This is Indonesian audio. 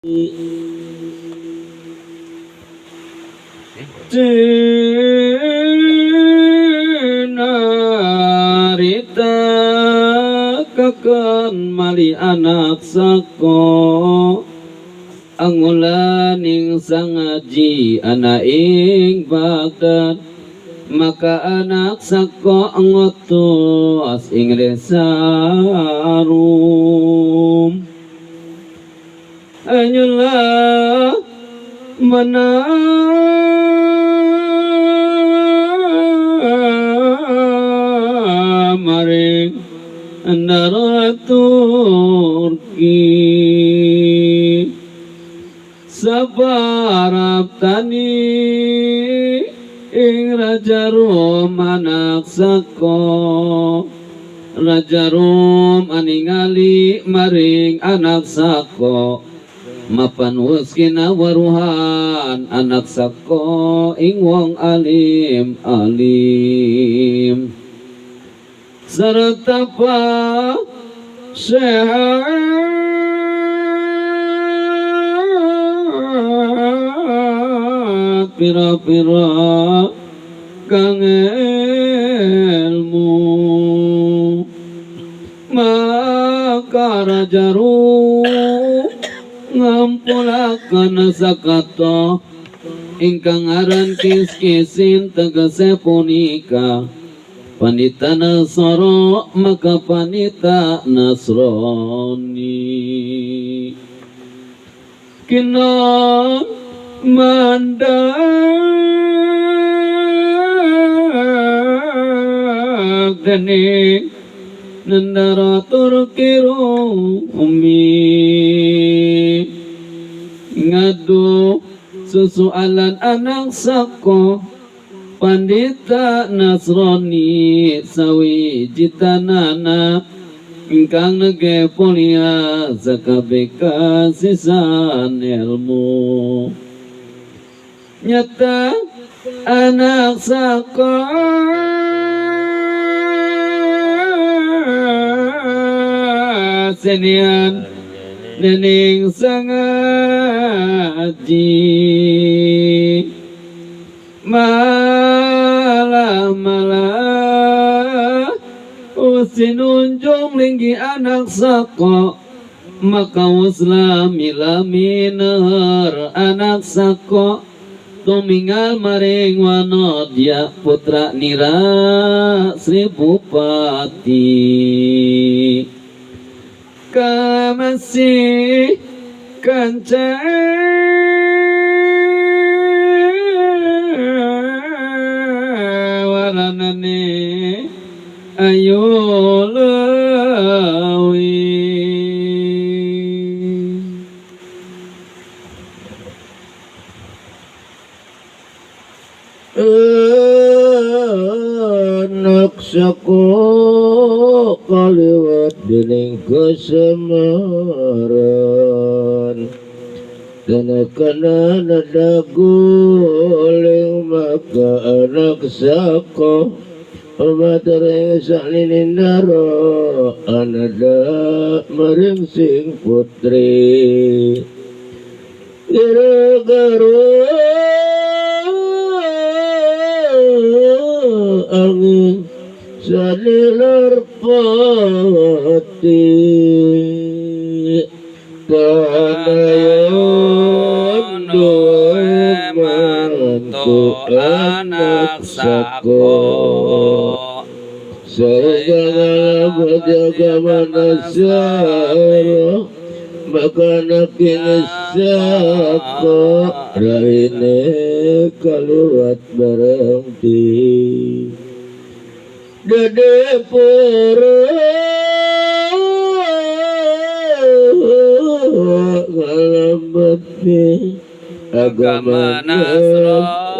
Cinarita kakan mali anak sako angulaning sangaji anaing bagdan maka anak sako ngotos ing resarum anyula maring naraturki sabarap tani ing Raja Rum anak sako Raja Rum aningali maring anak sako mapanwas kinawaruhan anak sako ing wong alim sarta pa sehat pira-pira kang ilmu maka Raja Rum ngampulakan sakato ingkang aran kis-kisin tegese punika Panita Nasoro maka panita Nasrani kinon mandak dening nendaratur kirumi ngadu susualan anak sako Pandita Nasrani sawijitanana ingkang negepolia sakabeka sisan ilmu nyata anak sako senian dening sangaji malah usinunjung linggi anak sako maka uslamilami ner anak sako tumingal maring wanodya putra nira Sri Bupati kamasih waranane ayo lawi anak sako kaliwat dening kasemaran kana nadaguling maka anak sako Matering salinin naro anada maring sing putri gara-gara angin sanilar pati tanayon doe mantu anak sako segala berjaga manasaro maka nakin sako raine kaluat berhenti dede pura ngalamati agama Nasrani